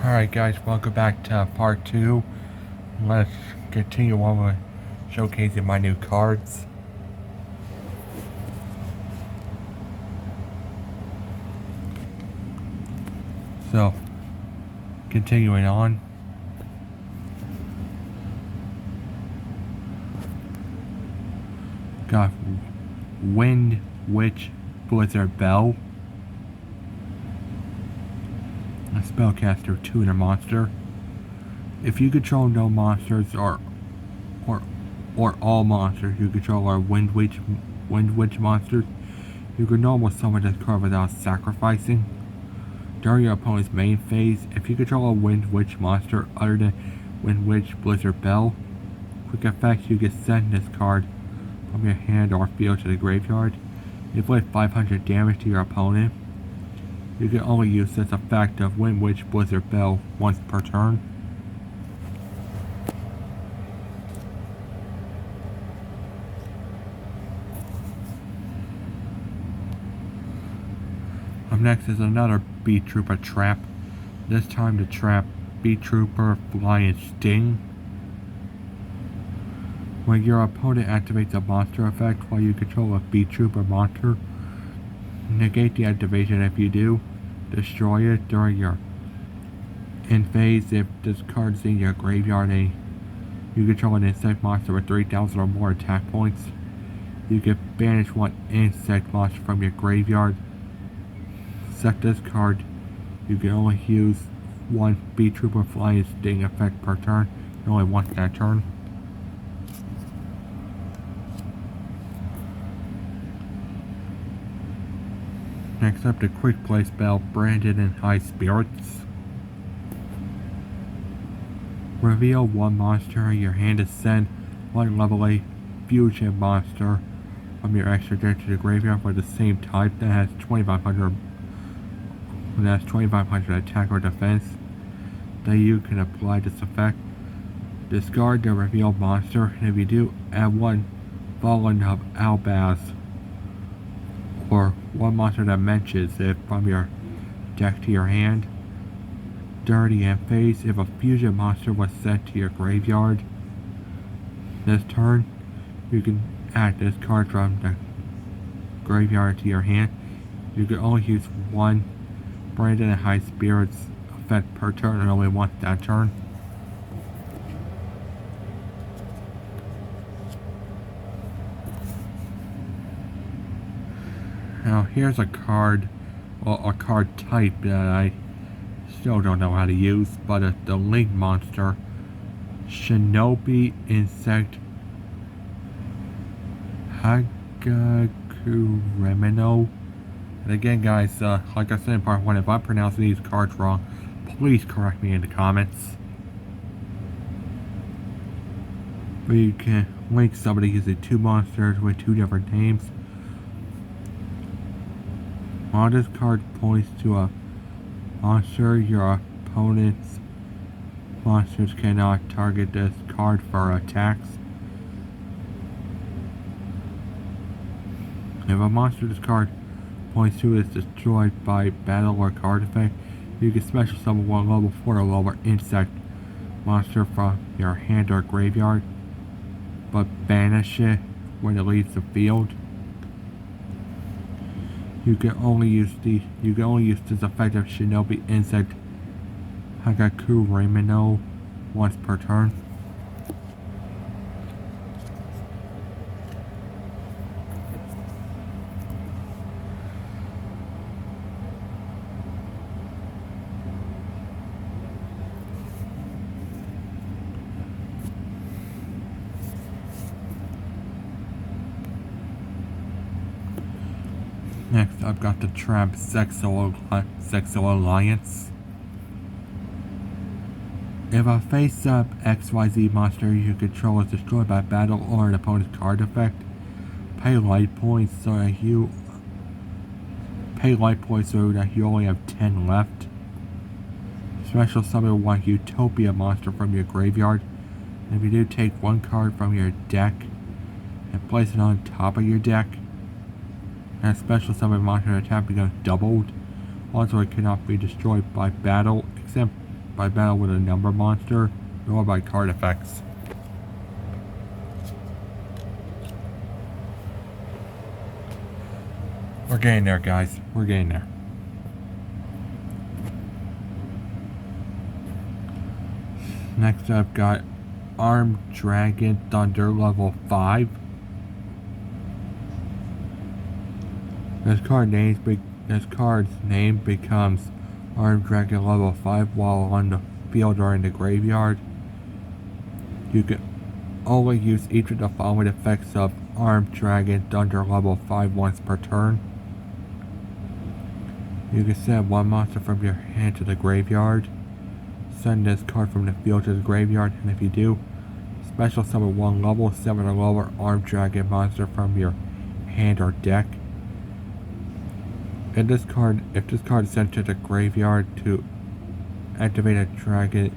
Alright guys, welcome back to part 2. Let's continue on with showcasing my new cards. So, continuing on. Got Wind Witch Blizzard Bell. A spellcaster tuner monster. If you control no monsters or all monsters you control are Wind Witch monsters, you can normal summon this card without sacrificing. During your opponent's main phase, if you control a Wind Witch monster other than Wind Witch Blizzard Bell, quick effects, you can send this card from your hand or field to the graveyard. Inflict 500 damage to your opponent. You can only use this effect of Wind Witch Blizzard Bell once per turn. Up next is another Beat Trooper trap. This time to trap Beat Trooper Flying Sting. When your opponent activates a monster effect while you control a Beat Trooper monster, negate the activation. If you do, destroy it during your end phase. If this card is in your graveyard and you control an insect monster with 3,000 or more attack points, you can banish one insect monster from your graveyard. Set this card. You can only use one Beat Trooper Flying Sting effect per turn, and only once that turn. Next up, the quick play spell Branded in High Spirits. Reveal one monster in your hand to send one level 8 fusion monster from your extra deck to the graveyard with the same type that has 2,500 attack or defense. Then you can apply this effect. Discard the revealed monster, and if you do, add one Fallen of Albaz, or one monster that mentions it from your deck to your hand. During the end phase, if a fusion monster was sent to your graveyard this turn, you can add this card from the graveyard to your hand. You can only use one Branded in High Spirits effect per turn, and only once that turn. Now here's a card, well, a card type that I still don't know how to use, but it's the Link monster, Shinobi Insect Hagakuremino. And again guys, like I said in part 1, if I'm pronouncing these cards wrong, please correct me in the comments. But you can link somebody using two monsters with two different names. While this card points to a monster, your opponent's monsters cannot target this card for attacks. If a monster this card points to is destroyed by battle or card effect, you can special summon one level 4 or lower insect monster from your hand or graveyard, but banish it when it leaves the field. You can only use this effective Shinobi Insect Hagakuremino once per turn. Next, I've got the trap Sexo Alliance. If a face-up XYZ monster you control is destroyed by battle or an opponent's card effect, pay light points so that you only have 10 left. Special summon one Utopia monster from your graveyard. And if you do, take one card from your deck and place it on top of your deck. And a special summon monster attack becomes doubled. Also, it cannot be destroyed by battle except by battle with a number monster, nor by card effects. We're getting there, guys. We're getting there. Next I've got Armed Dragon Thunder level 5. This card's name becomes Armed Dragon level 5 while on the field or in the graveyard. You can only use each of the following effects of Armed Dragon Thunder level 5 once per turn. You can send one monster from your hand to the graveyard. Send this card from the field to the graveyard, and if you do, special summon one level 7 or lower Armed Dragon monster from your hand or deck. If this card is sent to the graveyard to activate a dragon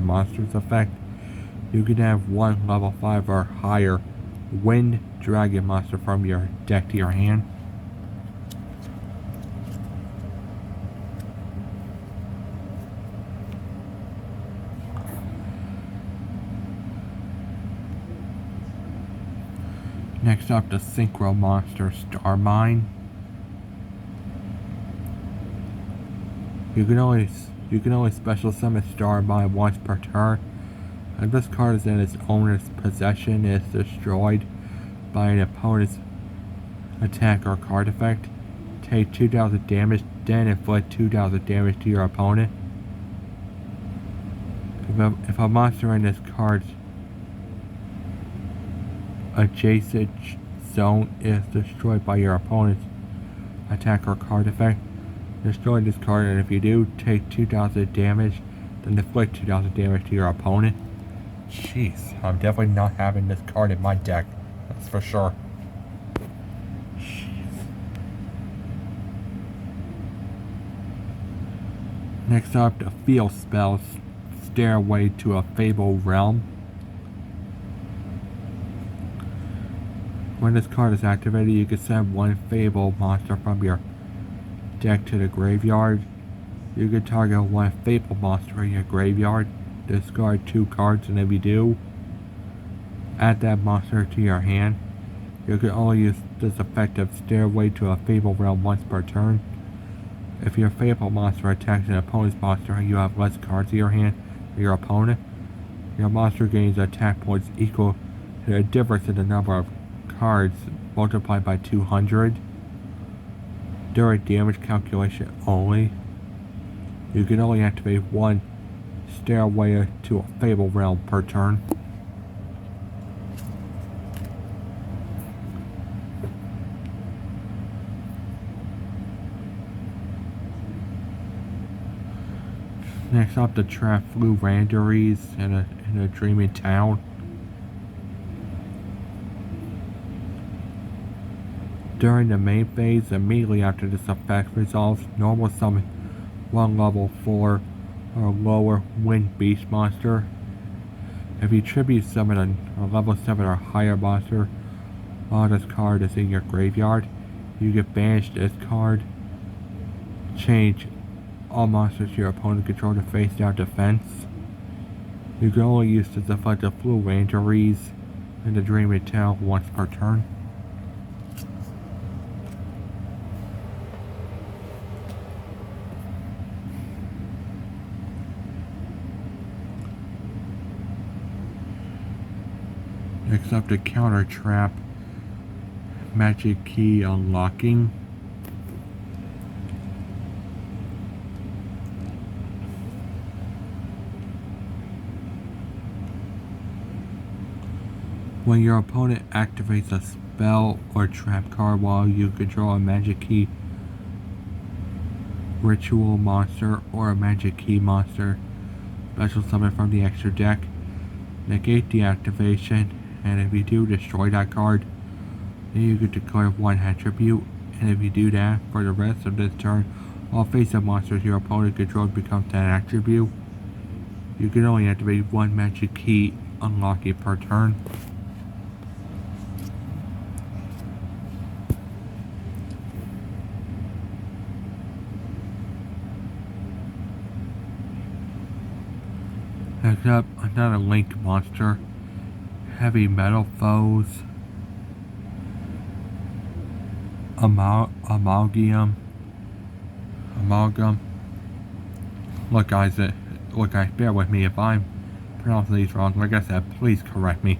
monster's effect, you can have one level 5 or higher Wind Dragon monster from your deck to your hand. Next up, the Synchro monster Starmine. You can only special summon Starmine once per turn. If this card is in its owner's possession, it is destroyed by an opponent's attack or card effect. Take 2,000 damage, then inflict 2,000 damage to your opponent. If a monster in this card's adjacent zone is destroyed by your opponent's attack or card effect, destroy this card, and if you do, take 2,000 damage, then inflict 2,000 damage to your opponent. Jeez, I'm definitely not having this card in my deck, that's for sure. Jeez. Next up, the field spell Stairway to a Fabled Realm. When this card is activated, you can send one Fable monster from your deck to the graveyard. You can target one Fable monster in your graveyard, discard 2 cards, and if you do, add that monster to your hand. You can only use this effect of Stairway to a Fabled Realm once per turn. If your Fable monster attacks an opponent's monster and you have less cards in your hand than your opponent, your monster gains attack points equal to the difference in the number of cards multiplied by 200. During damage calculation only, you can only activate one Stairway to a Fabled Realm per turn. Next up, the Traflu Randories in a Dreaming Town. During the main phase, immediately after this effect resolves, normal summon one level 4 or lower Wind Beast monster. If you tribute summon a level 7 or higher monster while this card is in your graveyard, you can banish this card. Change all monsters your opponent controls to face down defense. You can only use this effect of Flu Randories in the Dreaming Town once per turn. Next up, the Counter Trap Magic Key Unlocking. When your opponent activates a spell or trap card while you control a Magic Key Ritual monster or a Magic Key monster, special summon from the extra deck, negate the activation, and if you do, destroy that card. Then you can declare one attribute, and if you do that, for the rest of this turn, all face-up monsters your opponent controls becomes that attribute. You can only activate one Magic Key unlocking per turn. Next up, another Link monster. Heavy metal foes. Amalgam. Look guys, bear with me if I'm pronouncing these wrong. Like I said, please correct me.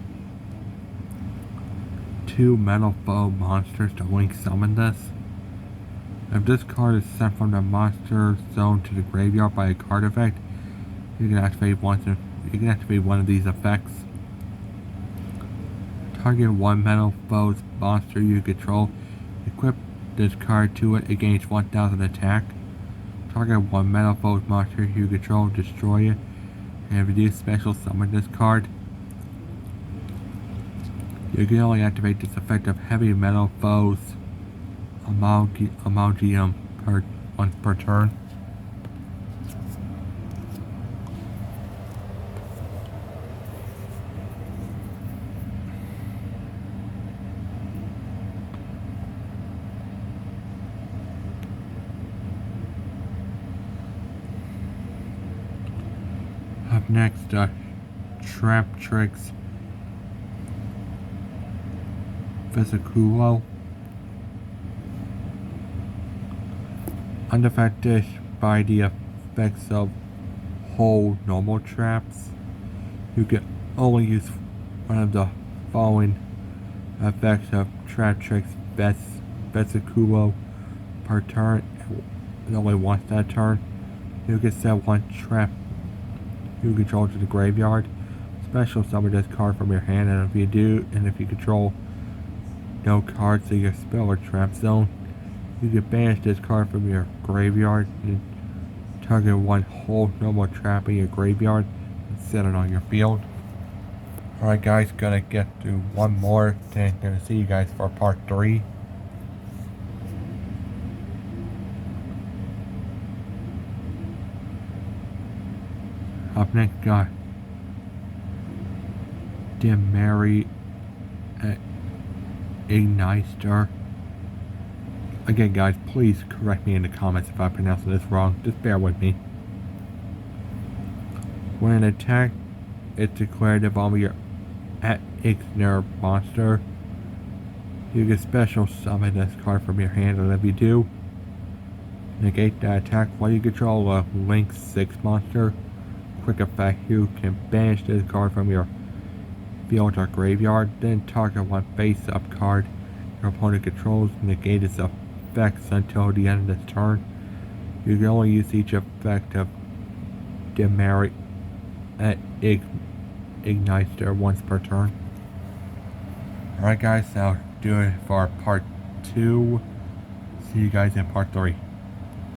2 metal foe monsters to Link summon this. If this card is sent from the monster zone to the graveyard by a card effect, you can activate one of these effects. Target 1 metal foe's monster you control. Equip this card to it against 1000 attack. Target 1 metal foe's monster you control, destroy it. And if you do special summon this card, you can only activate this effect of heavy metal foes Amalgam once per turn. Up next, Trap Tricks Vesiculo. Unaffected by the effects of whole normal traps, you can only use one of the following effects of Trap Tricks Vesiculo per turn, and only once that turn. You can set 1 trap you control to the graveyard. Special summon this card from your hand, and if you control no cards in your spell or trap zone, you can banish this card from your graveyard and target 1 whole normal trap in your graveyard and set it on your field. Alright guys, gonna get to one more, then gonna see you guys for part 3. Up next, got Dimari Igniter. Again guys, please correct me in the comments if I pronounce this wrong, just bear with me. When an attack is declared involving your Igniter monster, you can special summon this card from your hand, and if you do, negate that attack while you control a Link 6 monster. Quick effect, you can banish this card from your field or graveyard, then target 1 face-up card your opponent controls, negate its effects until the end of this turn. You can only use each effect of Dimari Igniter once per turn. Alright guys, that'll do it for part 2. See you guys in part 3.